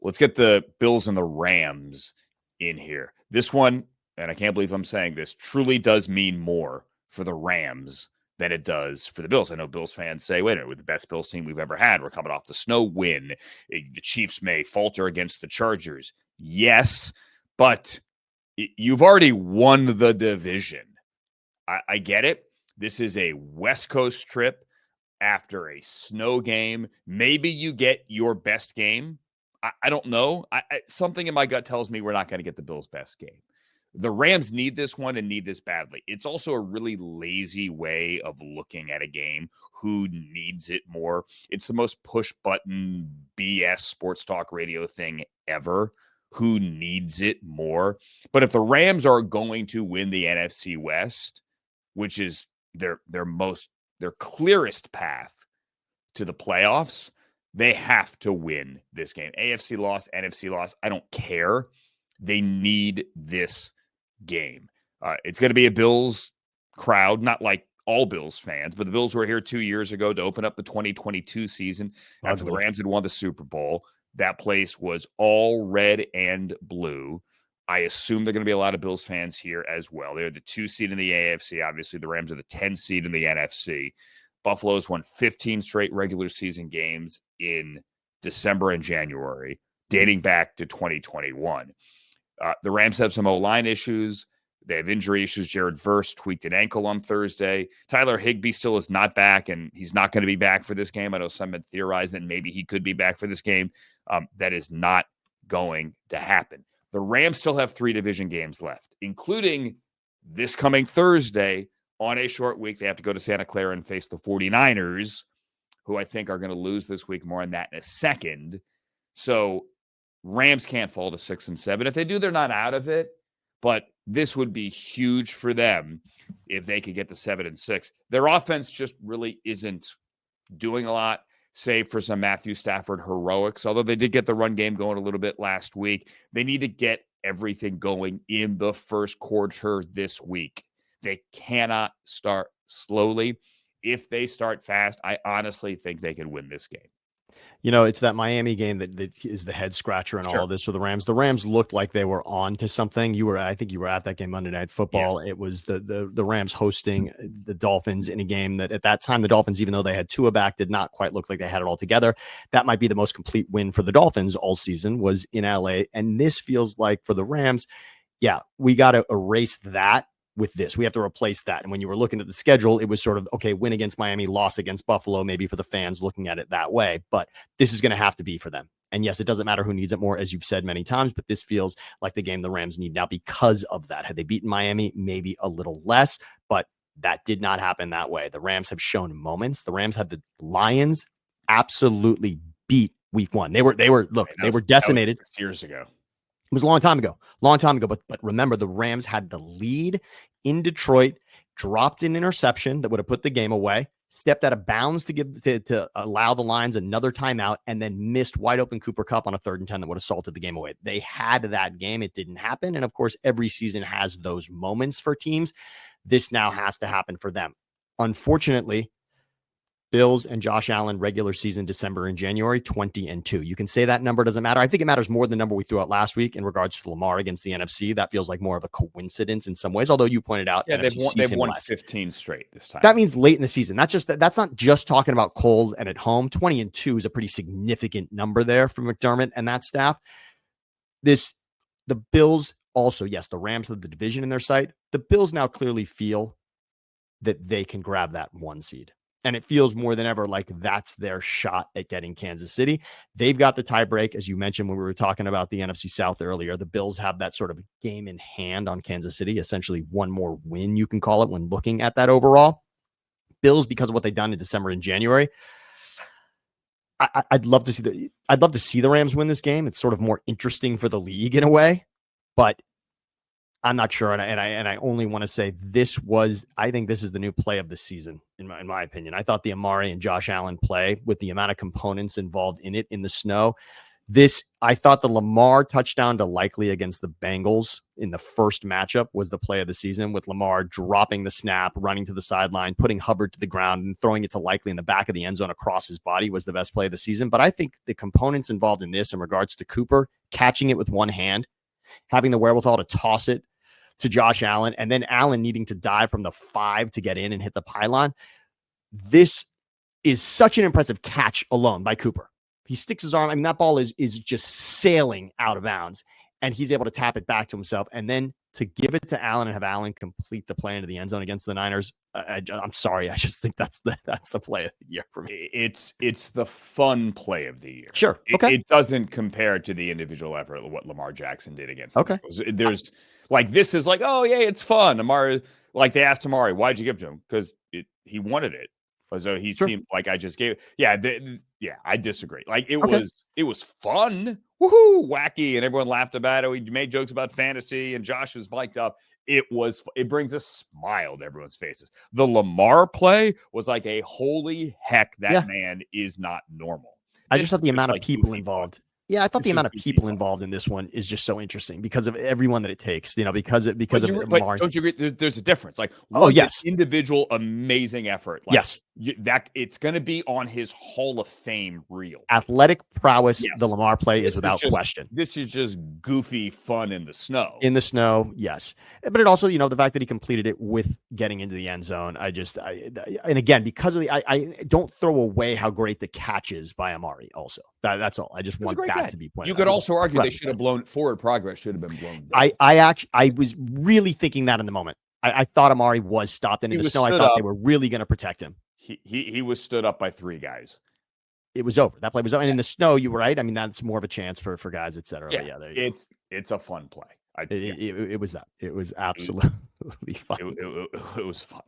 Let's get the Bills and the Rams in here. This one, and I can't believe I'm saying this, truly does mean more for the Rams than it does for the Bills. I know Bills fans say, wait a minute, we're the best Bills team we've ever had. We're coming off the snow win. The Chiefs may falter against the Chargers. Yes, but you've already won the division. I get it. This is a West Coast trip after a snow game. Maybe you get your best game. I don't know. Something in my gut tells me we're not going to get the Bills' best game. The Rams need this one and need this badly. It's also a really lazy way of looking at a game. Who needs it more? It's the most push-button BS sports talk radio thing ever. Who needs it more? But if the Rams are going to win the NFC West, which is their clearest path to the playoffs, they have to win this game. AFC loss, NFC loss, I don't care. They need this game. It's going to be a Bills crowd, not like all Bills fans, but the Bills were here 2 years ago to open up the 2022 season after the Rams had won the Super Bowl. That place was all red and blue. I assume there are going to be a lot of Bills fans here as well. They're the 2 seed in the AFC. Obviously, the Rams are the 10 seed in the NFC. Buffalo's won 15 straight regular season games in December and January, dating back to 2021. The Rams have some O-line issues. They have injury issues. Jared Verse tweaked an ankle on Thursday. Tyler Higbee still is not back, and he's not going to be back for this game. I know some had theorized that maybe he could be back for this game. That is not going to happen. The Rams still have 3 division games left, including this coming Thursday on a short week. They have to go to Santa Clara and face the 49ers, who I think are going to lose this week. More on that in a second. So Rams can't fall to 6-7. If they do, they're not out of it, but this would be huge for them if they could get to 7-6. Their offense just really isn't doing a lot, save for some Matthew Stafford heroics, although they did get the run game going a little bit last week. They need to get everything going in the first quarter this week. They cannot start slowly. If they start fast, I honestly think they could win this game. You know, it's that Miami game that is the head scratcher in all of this for the Rams. The Rams looked like they were on to something. I think you were at that game, Monday Night Football. Yeah. It was the Rams hosting the Dolphins in a game that at that time, the Dolphins, even though they had Tua back, did not quite look like they had it all together. That might be the most complete win for the Dolphins all season, was in LA. And this feels like for the Rams, yeah, we got to erase that with this. We have to replace that. And when you were looking at the schedule, it was sort of, okay, win against Miami, loss against Buffalo, maybe for the fans looking at it that way. But this is going to have to be for them. And yes, it doesn't matter who needs it more, as you've said many times, but this feels like the game the Rams need now because of that. Had they beaten Miami, maybe a little less, but that did not happen that way. The Rams have shown moments. The Rams had the Lions absolutely beat week 1. They were decimated. That was years ago. It was a long time ago. But remember, the Rams had the lead in Detroit, dropped an interception that would have put the game away, stepped out of bounds to allow the Lions another timeout, and then missed wide open Cooper Kupp on a 3rd and 10 that would have salted the game away. They had that game. It didn't happen. And of course, every season has those moments for teams. This now has to happen for them. Unfortunately, Bills and Josh Allen, regular season, December and January, 20-2. You can say that number doesn't matter. I think it matters more than the number we threw out last week in regards to Lamar against the NFC. That feels like more of a coincidence in some ways, although you pointed out they've won 15 straight this time. That means late in the season. That's not just talking about cold and at home. 20-2 is a pretty significant number there for McDermott and that staff. The Bills also, yes, the Rams have the division in their sight. The Bills now clearly feel that they can grab that 1 seed. And it feels more than ever like that's their shot at getting Kansas City. They've got the tie break, as you mentioned when we were talking about the NFC South earlier. The Bills have that sort of game in hand on Kansas City, essentially one more win, you can call it, when looking at that overall. Bills, because of what they've done in December and January, I'd love to see the Rams win this game. It's sort of more interesting for the league in a way, but I'm not sure, and I only want to say I think this is the new play of the season, in my opinion. I thought the Amari and Josh Allen play, with the amount of components involved in it in the snow, I thought the Lamar touchdown to Likely against the Bengals in the first matchup was the play of the season, with Lamar dropping the snap, running to the sideline, putting Hubbard to the ground, and throwing it to Likely in the back of the end zone across his body was the best play of the season. But I think the components involved in this in regards to Cooper catching it with one hand, having the wherewithal to toss it to Josh Allen, and then Allen needing to dive from the 5 to get in and hit the pylon. This is such an impressive catch alone by Cooper. He sticks his arm. I mean, that ball is just sailing out of bounds, and he's able to tap it back to himself. And then to give it to Allen and have Allen complete the play into the end zone against the Niners. I'm sorry. I just think that's the play of the year for me. It's the fun play of the year. Sure. Okay. It doesn't compare to the individual effort of what Lamar Jackson did against the Bengals. There's this is like, oh yeah, it's fun. Amari, like they asked Amari, why'd you give it to him? Because he wanted it. So he seemed like I just gave it. Yeah, I disagree. Like it was fun. Woohoo, wacky, and everyone laughed about it. We made jokes about fantasy, and Josh was mic'd up. It brings a smile to everyone's faces. The Lamar play was like a holy heck, that man is not normal. I just thought the amount of people involved. Yeah, I thought the amount of people involved in this one is just so interesting because of everyone that it takes, because of Lamar. Don't you agree? There's a difference. Like, individual amazing effort. Like, yes, that it's going to be on his Hall of Fame reel. Athletic prowess. Yes. The Lamar play is without question. This is just goofy fun in the snow. In the snow, yes, but it also, the fact that he completed it with getting into the end zone. And again, because of I don't throw away how great the catch is by Amari. Also, that's all. I just want that to be pointed. You could also argue they should have blown forward progress. Should have been blown down. I was really thinking that in the moment. I thought Amari was stopped, and in the snow, I thought they were really going to protect him. He was stood up by 3 guys. It was over. That play was over. And in the snow, you were right. I mean, that's more of a chance for guys, et cetera. Yeah, there you go. It's a fun play. It was that. It was absolutely fun. It was fun.